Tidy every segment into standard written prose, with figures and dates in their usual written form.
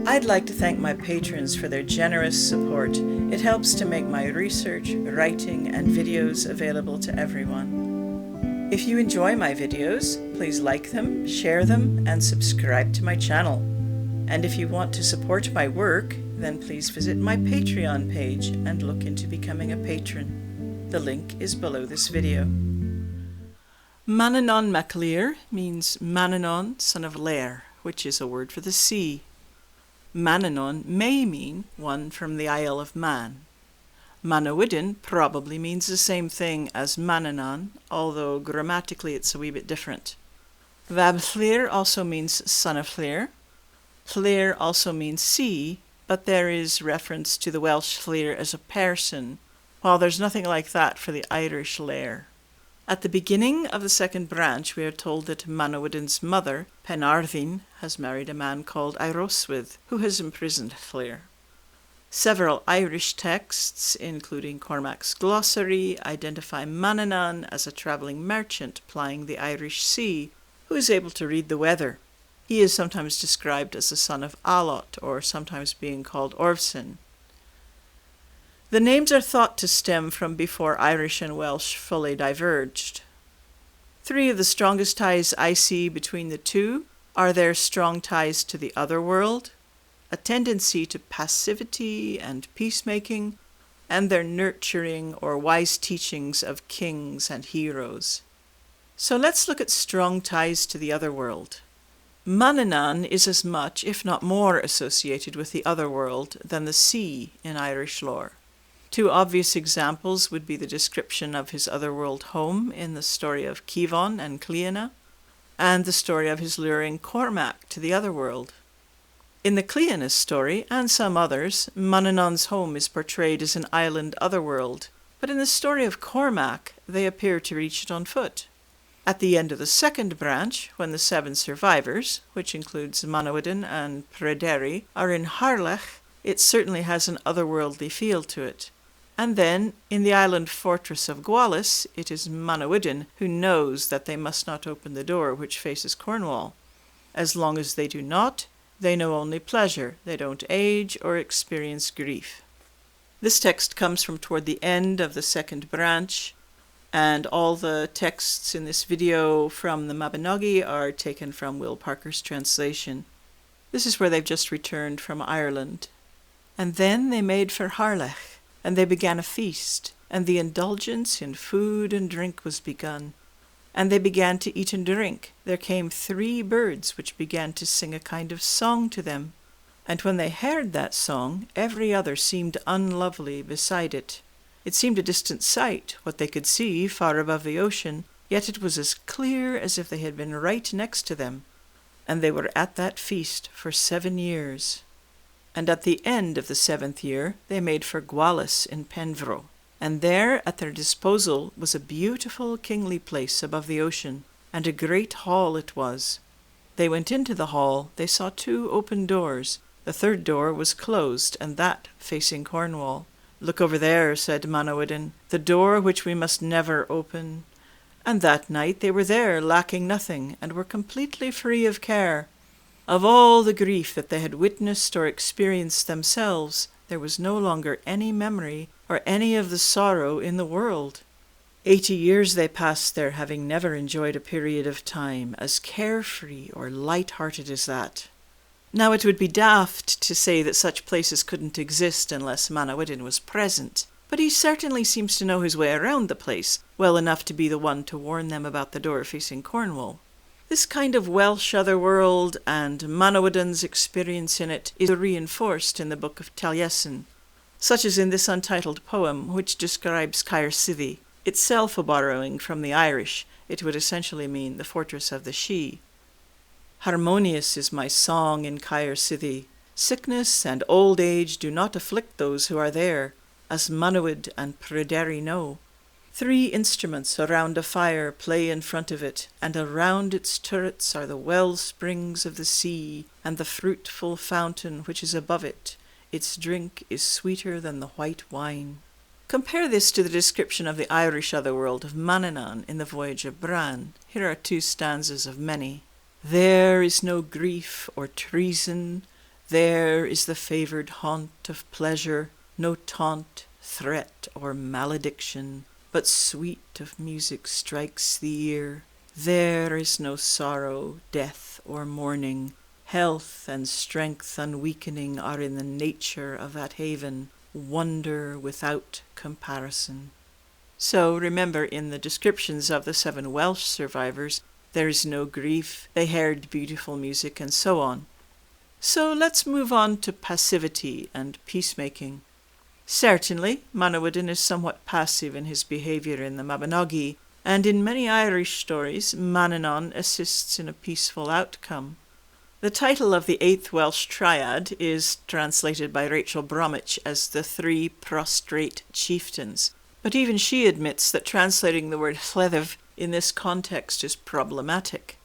I'd like to thank my patrons for their generous support. It helps to make my research, writing, and videos available to everyone. If you enjoy my videos, please like them, share them, and subscribe to my channel. And if you want to support my work, then please visit my Patreon page and look into becoming a patron. The link is below this video. Manannán and Manawydan means Manannán, son of Lair, which is a word for the sea. Manannán may mean one from the Isle of Man. Manawydan probably means the same thing as Manannán, although grammatically it's a wee bit different. Llŷr also means son of Llŷr. Llŷr also means sea, but there is reference to the Welsh Llŷr as a person, while there's nothing like that for the Irish Lair. At the beginning of the second branch, we are told that Manawydan's mother, Penarddin, has married a man called Aeroswydd, who has imprisoned Llŷr. Several Irish texts, including Cormac's glossary, identify Manannán as a travelling merchant plying the Irish Sea, who is able to read the weather. He is sometimes described as the son of Alot, or sometimes being called Orfsin. The names are thought to stem from before Irish and Welsh fully diverged. Three of the strongest ties I see between the two are their strong ties to the Otherworld, a tendency to passivity and peacemaking, and their nurturing or wise teachings of kings and heroes. So let's look at strong ties to the Otherworld. Manannán is as much, if not more, associated with the Otherworld than the sea in Irish lore. Two obvious examples would be the description of his Otherworld home in the story of Cívan and Cliona, and the story of his luring Cormac to the Otherworld. In the Cliona story, and some others, Manannán's home is portrayed as an island Otherworld, but in the story of Cormac, they appear to reach it on foot. At the end of the second branch, when the 7 survivors, which includes Manawydan and Pryderi, are in Harlech, it certainly has an otherworldly feel to it. And then, in the island fortress of Gwales, it is Manawydan who knows that they must not open the door which faces Cornwall. As long as they do not, they know only pleasure. They don't age or experience grief. This text comes from toward the end of the second branch, and all the texts in this video from the Mabinogi are taken from Will Parker's translation. This is where they've just returned from Ireland. And then they made for Harlech, and they began a feast, and the indulgence in food and drink was begun. And they began to eat and drink. There came 3 birds which began to sing a kind of song to them. And when they heard that song, every other seemed unlovely beside it. It seemed a distant sight, what they could see far above the ocean, yet it was as clear as if they had been right next to them. And they were at that feast for 7 years. And at the end of the 7th year, they made for Gwales in Penfro. And there at their disposal was a beautiful kingly place above the ocean, and a great hall it was. They went into the hall, they saw 2 open doors. The 3rd door was closed, and that facing Cornwall. "Look over there," said Manawydan, "the door which we must never open." And that night they were there, lacking nothing, and were completely free of care. Of all the grief that they had witnessed or experienced themselves, there was no longer any memory or any of the sorrow in the world. 80 years they passed there, having never enjoyed a period of time as carefree or light-hearted as that. Now it would be daft to say that such places couldn't exist unless Manawydan was present, but he certainly seems to know his way around the place well enough to be the one to warn them about the door facing Cornwall. This kind of Welsh Otherworld and Manawydan's experience in it is reinforced in the Book of Taliesin, such as in this untitled poem which describes Caersithi, itself a borrowing from the Irish. It would essentially mean the fortress of the Sidhe. "Harmonious is my song in Caersithi. Sickness and old age do not afflict those who are there, as Manawyd and Pryderi know. 3 instruments around a fire play in front of it, and around its turrets are the well springs of the sea, and the fruitful fountain which is above it. Its drink is sweeter than the white wine." Compare this to the description of the Irish Otherworld of Manannán in the Voyage of Bran. Here are 2 stanzas of many. There is no grief or treason, there is the favoured haunt of pleasure, no taunt, threat, or malediction, but sweet of music strikes the ear. There is no sorrow, death, or mourning, health and strength unweakening are in the nature of that haven, wonder without comparison. So remember, in the descriptions of the 7 Welsh survivors, there is no grief, they heard beautiful music, and so on. So let's move on to passivity and peacemaking. Certainly, Manawydan is somewhat passive in his behaviour in the Mabinogi, and in many Irish stories, Manannán assists in a peaceful outcome. The title of the 8th Welsh triad is translated by Rachel Bromwich as the 3 prostrate chieftains, but even she admits that translating the word lleddyf in this context is problematic.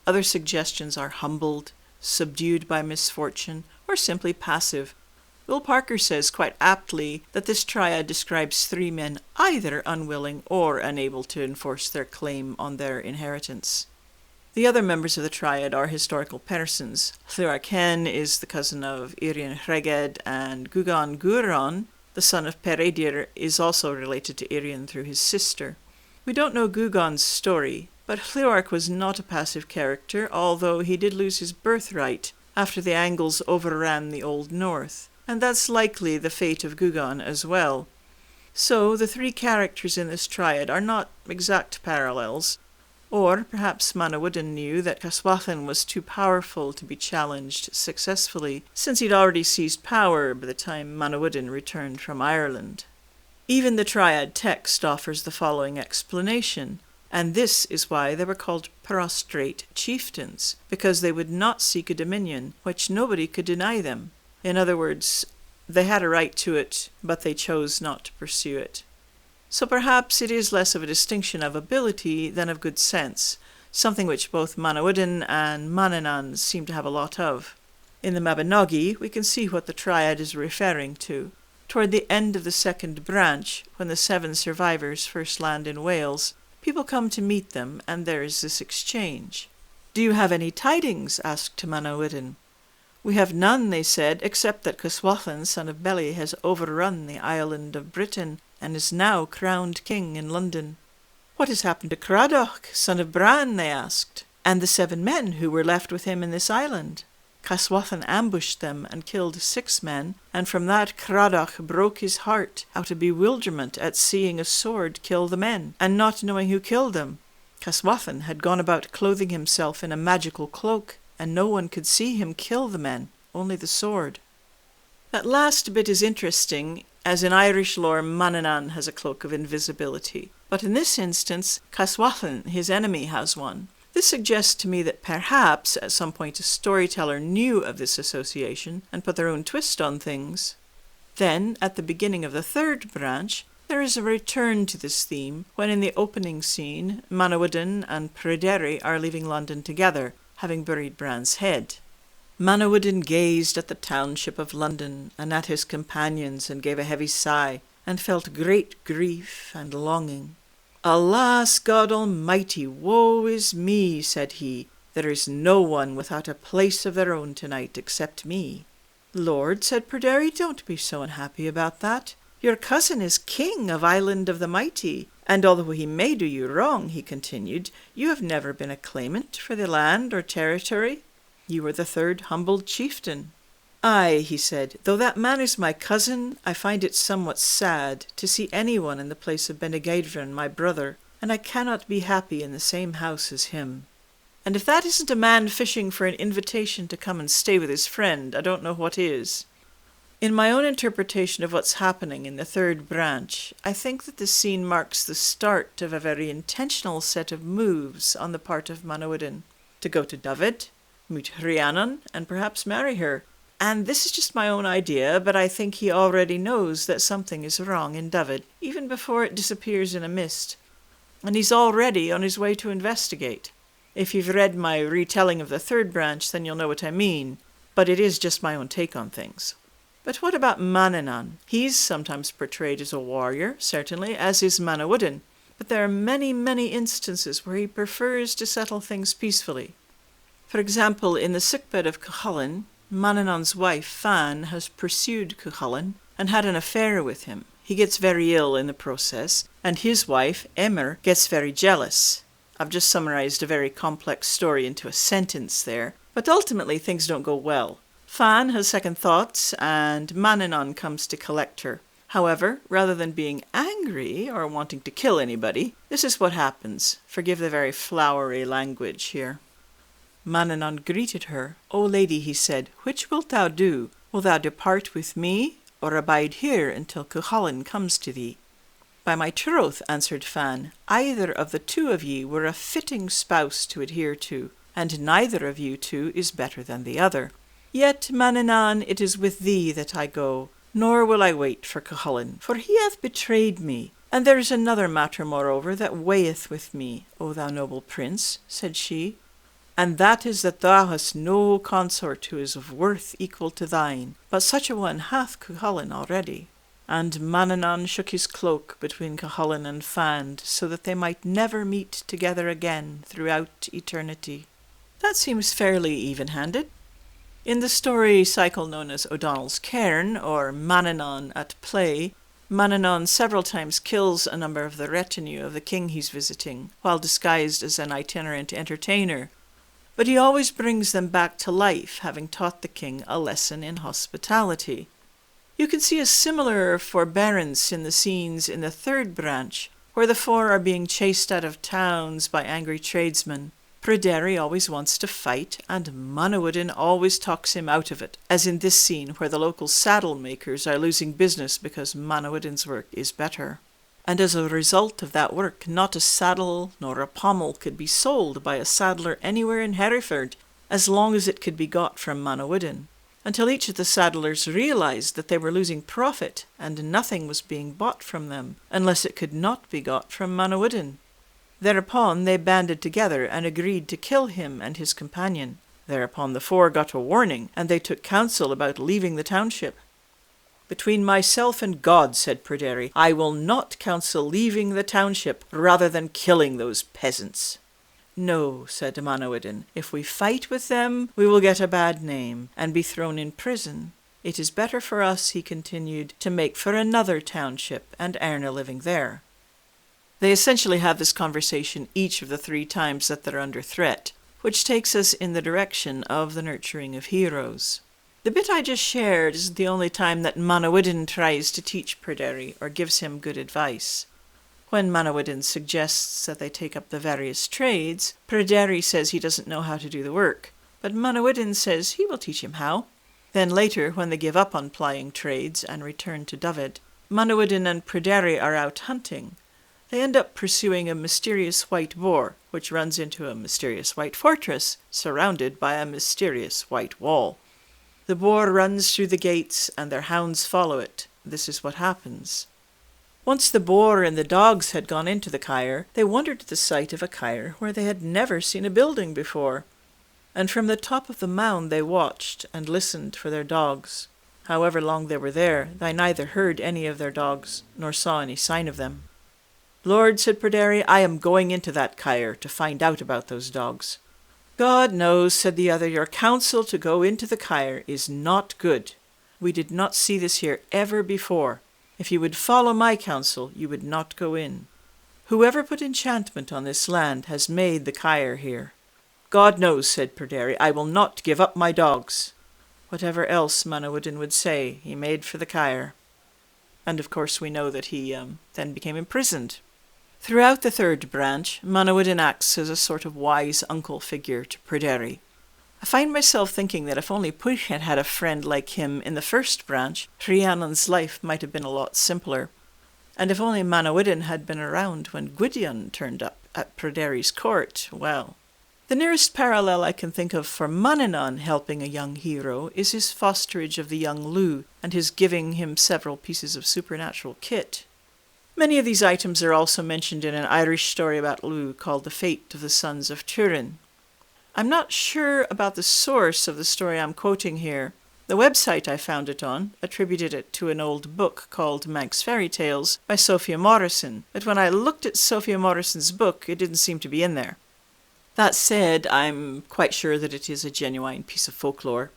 Other suggestions are humbled, subdued by misfortune, or simply passive. Will Parker says quite aptly that this triad describes 3 men either unwilling or unable to enforce their claim on their inheritance. The other members of the triad are historical persons. Llywelyn Hen is the cousin of Ieuan Rheged, and Gugan Guron, the son of Peredur, is also related to Ieuan through his sister. We don't know Gugan's story, but Llywelyn was not a passive character, although he did lose his birthright after the Angles overran the Old North, and that's likely the fate of Gugan as well. So the 3 characters in this triad are not exact parallels, or perhaps Manawydan knew that Caswallon was too powerful to be challenged successfully, since he'd already seized power by the time Manawydan returned from Ireland. Even the triad text offers the following explanation, and this is why they were called prostrate chieftains, because they would not seek a dominion which nobody could deny them. In other words, they had a right to it, but they chose not to pursue it. So perhaps it is less of a distinction of ability than of good sense, something which both Manawydan and Manannán seem to have a lot of. In the Mabinogi, we can see what the triad is referring to. Toward the end of the 2nd branch, when the 7 survivors first land in Wales, people come to meet them, and there is this exchange. "Do you have any tidings?" asked Manawydan. "We have none," they said, "except that Caswallon, son of Beli, has overrun the island of Britain, and is now crowned king in London." "What has happened to Cradoch, son of Bran?" they asked, "and the 7 men who were left with him in this island?" Caswallon ambushed them and killed 6 men, and from that Cradoch broke his heart out of bewilderment at seeing a sword kill the men, and not knowing who killed them. Caswallon had gone about clothing himself in a magical cloak, and no one could see him kill the men, only the sword. That last bit is interesting, as in Irish lore Manannán has a cloak of invisibility, but in this instance Caswallon, his enemy, has one. This suggests to me that perhaps at some point a storyteller knew of this association and put their own twist on things. Then, at the beginning of the 3rd branch, there is a return to this theme when in the opening scene Manawydan and Pryderi are leaving London together, having buried Bran's head. Manawydan gazed at the township of London and at his companions and gave a heavy sigh and felt great grief and longing. "Alas, God Almighty, woe is me," said he. "There is no one without a place of their own tonight except me." "Lord," said Pryderi, "don't be so unhappy about that. Your cousin is king of Island of the Mighty, and although he may do you wrong," he continued, "you have never been a claimant for the land or territory. You are the 3rd humbled chieftain." "Aye," he said, "though that man is my cousin, I find it somewhat sad to see anyone in the place of Bendigeidfran, my brother, and I cannot be happy in the same house as him." And if that isn't a man fishing for an invitation to come and stay with his friend, I don't know what is. In my own interpretation of what's happening in the 3rd branch, I think that this scene marks the start of a very intentional set of moves on the part of Manawydan, to go to Dyfed, meet Rhiannon, and perhaps marry her. And this is just my own idea, but I think he already knows that something is wrong in Dyfed, even before it disappears in a mist. And he's already on his way to investigate. If you've read my retelling of the 3rd branch, then you'll know what I mean, but it is just my own take on things. But what about Manannán? He's sometimes portrayed as a warrior, certainly, as is Manawydan, but there are many, many instances where he prefers to settle things peacefully. For example, in the sickbed of Cuchulainn, Manannán's wife, Fan, has pursued Cuchulainn and had an affair with him. He gets very ill in the process, and his wife, Emer, gets very jealous. I've just summarized a very complex story into a sentence there, but ultimately things don't go well. Fan has second thoughts, and Manannán comes to collect her. However, rather than being angry or wanting to kill anybody, this is what happens. Forgive the very flowery language here. Manannán greeted her. "O lady," he said, "which wilt thou do? Wilt thou depart with me, or abide here until Cuchulainn comes to thee?" "By my troth," answered Fan, "either of the two of ye were a fitting spouse to adhere to, and neither of you two is better than the other. Yet, Manannán, it is with thee that I go, nor will I wait for Cuchulainn, for he hath betrayed me. And there is another matter, moreover, that weigheth with me, O thou noble prince," said she, "and that is that thou hast no consort who is of worth equal to thine, but such a one hath Cuchulainn already." And Manannán shook his cloak between Cuchulainn and Fan, so that they might never meet together again throughout eternity. That seems fairly even-handed. In the story cycle known as O'Donnell's Cairn, or Manannán at Play, Manannán several times kills a number of the retinue of the king he's visiting, while disguised as an itinerant entertainer. But he always brings them back to life, having taught the king a lesson in hospitality. You can see a similar forbearance in the scenes in the third branch, where the four are being chased out of towns by angry tradesmen. Pryderi always wants to fight, and Manawydan always talks him out of it, as in this scene where the local saddle makers are losing business because Manawydan's work is better. And as a result of that work, not a saddle nor a pommel could be sold by a saddler anywhere in Hereford, as long as it could be got from Manawydan, until each of the saddlers realized that they were losing profit, and nothing was being bought from them, unless it could not be got from Manawydan. Thereupon they banded together and agreed to kill him and his companion. Thereupon the four got a warning, and they took counsel about leaving the township. "Between myself and God," said Pryderi, "I will not counsel leaving the township rather than killing those peasants." "No," said Manawydan, "if we fight with them, we will get a bad name, and be thrown in prison. It is better for us," he continued, "to make for another township, and earn a living there." They essentially have this conversation each of the 3 times that they're under threat, which takes us in the direction of the nurturing of heroes. The bit I just shared isn't the only time that Manawydan tries to teach Pryderi or gives him good advice. When Manawydan suggests that they take up the various trades, Pryderi says he doesn't know how to do the work, but Manawydan says he will teach him how. Then later, when they give up on plying trades and return to Dyfed, Manawydan and Pryderi are out hunting. They end up pursuing a mysterious white boar, which runs into a mysterious white fortress, surrounded by a mysterious white wall. The boar runs through the gates, and their hounds follow it. This is what happens. Once the boar and the dogs had gone into the Caer, they wondered at the sight of a Caer where they had never seen a building before. And from the top of the mound they watched and listened for their dogs. However long they were there, they neither heard any of their dogs, nor saw any sign of them. "Lord," said Pryderi, "I am going into that Caer to find out about those dogs." "God knows," said the other, "your counsel to go into the Caer is not good. We did not see this here ever before. If you would follow my counsel, you would not go in. Whoever put enchantment on this land has made the Caer here." "God knows," said Pryderi, "I will not give up my dogs." Whatever else Manawydan would say, he made for the Caer. And of course we know that he then became imprisoned. Throughout the third branch, Manawydan acts as a sort of wise uncle figure to Pryderi. I find myself thinking that if only Pwyll had had a friend like him in the first branch, Rhiannon's life might have been a lot simpler. And if only Manawydan had been around when Gwydion turned up at Pryderi's court, well. The nearest parallel I can think of for Manannán helping a young hero is his fosterage of the young Lugh and his giving him several pieces of supernatural kit. Many of these items are also mentioned in an Irish story about Lugh called The Fate of the Sons of Tuireann. I'm not sure about the source of the story I'm quoting here, The website I found it on attributed it to an old book called Manx Fairy Tales by Sophia Morrison, but when I looked at Sophia Morrison's book, it didn't seem to be in there. That said, I'm quite sure that it is a genuine piece of folklore.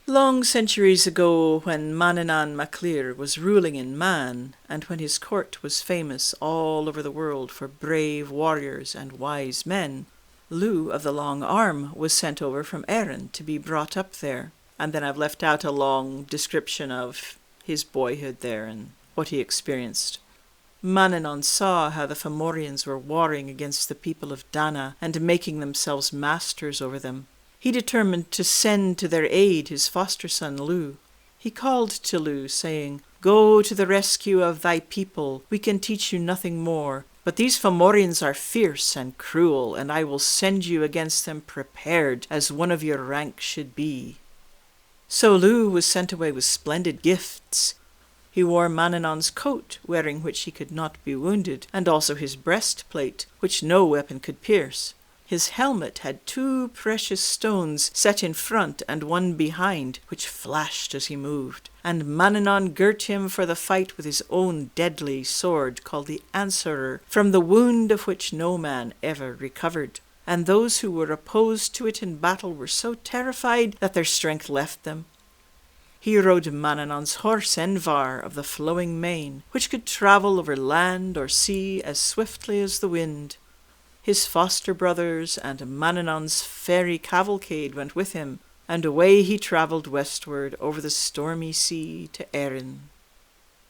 Long centuries ago, when Manannán was ruling in Man, and when his court was famous all over the world for brave warriors and wise men, Lugh of the Long Arm was sent over from Erin to be brought up there. And then I've left out a long description of his boyhood there and what he experienced. Manannán saw how the Fomorians were warring against the people of Dana and making themselves masters over them. He determined to send to their aid his foster son Lugh. He called to Lugh, saying, "Go to the rescue of thy people. We can teach you nothing more. But these Fomorians are fierce and cruel, and I will send you against them prepared, as one of your rank should be." So Lugh was sent away with splendid gifts. He wore Manannán's coat, wearing which he could not be wounded, and also his breastplate, which no weapon could pierce. His helmet had 2 precious stones set in front and one behind, which flashed as he moved. And Manannán girt him for the fight with his own deadly sword, called the Answerer, from the wound of which no man ever recovered. And those who were opposed to it in battle were so terrified that their strength left them. He rode Manannán's horse Envar of the flowing mane, which could travel over land or sea as swiftly as the wind. His foster brothers and Manannán's fairy cavalcade went with him, and away he travelled westward over the stormy sea to Erin.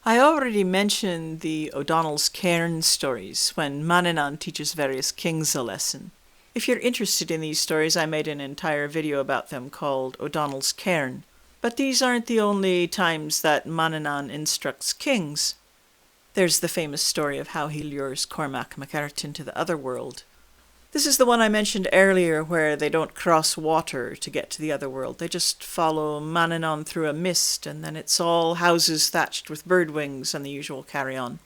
I already mentioned the O'Donnell's Cairn stories, when Manannán teaches various kings a lesson. If you're interested in these stories, I made an entire video about them called O'Donnell's Cairn. But these aren't the only times that Manannán instructs kings. There's the famous story of how he lures Cormac MacAirtin into the Otherworld. This is the one I mentioned earlier, where they don't cross water to get to the Otherworld. They just follow Manannán through a mist, and then it's all houses thatched with bird wings and the usual carry-on.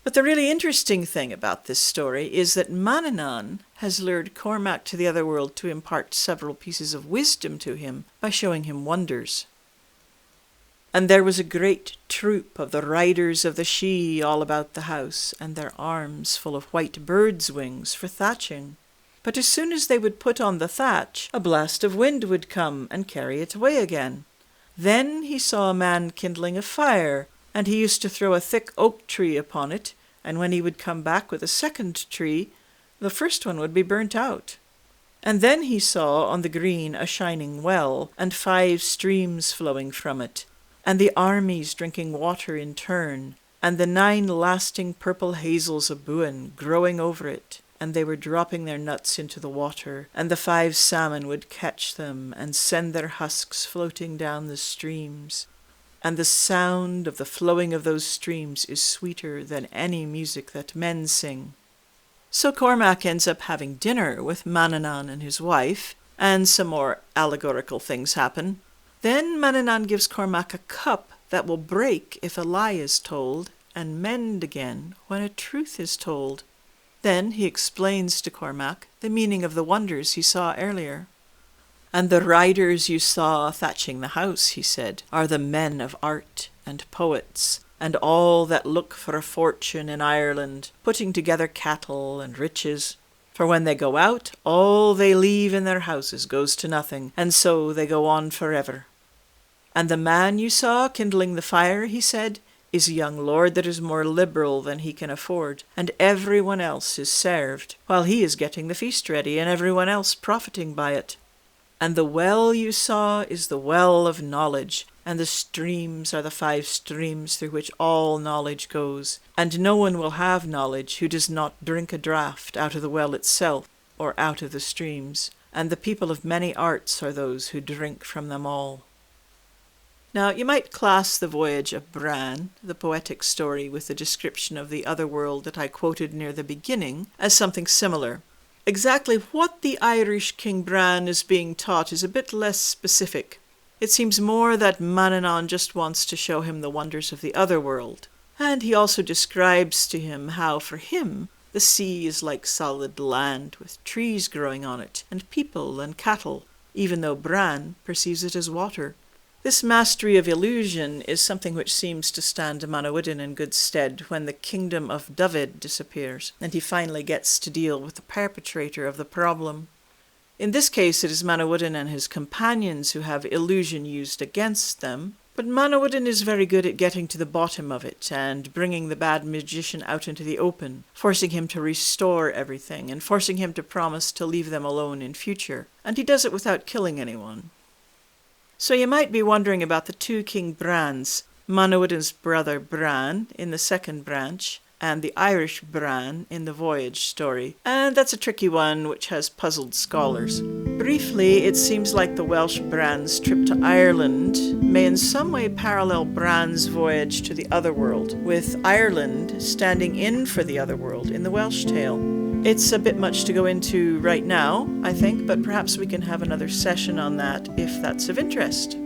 But the really interesting thing about this story is that Manannán has lured Cormac to the Otherworld to impart several pieces of wisdom to him by showing him wonders. And there was a great troop of the riders of the Sidhe all about the house, and their arms full of white birds' wings for thatching. But as soon as they would put on the thatch, a blast of wind would come and carry it away again. Then he saw a man kindling a fire, and he used to throw a thick oak tree upon it, and when he would come back with a second tree, the first one would be burnt out. And then he saw on the green a shining well, and 5 streams flowing from it, and the armies drinking water in turn, and the 9 lasting purple hazels of Buin growing over it, and they were dropping their nuts into the water, and the 5 salmon would catch them and send their husks floating down the streams. And the sound of the flowing of those streams is sweeter than any music that men sing. So Cormac ends up having dinner with Manannán and his wife, and some more allegorical things happen. Then Manannán gives Cormac a cup that will break if a lie is told, and mend again when a truth is told. Then he explains to Cormac the meaning of the wonders he saw earlier. "And the riders you saw thatching the house," he said, "are the men of art and poets, and all that look for a fortune in Ireland, putting together cattle and riches. For when they go out, all they leave in their houses goes to nothing, and so they go on forever. And the man you saw kindling the fire," he said, "is a young lord that is more liberal than he can afford, and everyone else is served, while he is getting the feast ready, and everyone else profiting by it. And the well you saw is the well of knowledge, and the streams are the 5 streams through which all knowledge goes, and no one will have knowledge who does not drink a draught out of the well itself, or out of the streams, and the people of many arts are those who drink from them all." Now, you might class the voyage of Bran, the poetic story with the description of the Otherworld that I quoted near the beginning, as something similar. Exactly what the Irish King Bran is being taught is a bit less specific. It seems more that Manannán just wants to show him the wonders of the Otherworld, and he also describes to him how, for him, the sea is like solid land with trees growing on it, and people and cattle, even though Bran perceives it as water. This mastery of illusion is something which seems to stand Manawydan in good stead when the kingdom of Dyfed disappears, and he finally gets to deal with the perpetrator of the problem. In this case, it is Manawydan and his companions who have illusion used against them, but Manawydan is very good at getting to the bottom of it and bringing the bad magician out into the open, forcing him to restore everything and forcing him to promise to leave them alone in future. And he does it without killing anyone. So you might be wondering about the two King Brans, Manawydan's brother Bran in the second branch, and the Irish Bran in the Voyage story, and that's a tricky one which has puzzled scholars. Briefly, it seems like the Welsh Bran's trip to Ireland may in some way parallel Bran's voyage to the Otherworld, with Ireland standing in for the Otherworld in the Welsh tale. It's a bit much to go into right now, I think, but perhaps we can have another session on that if that's of interest.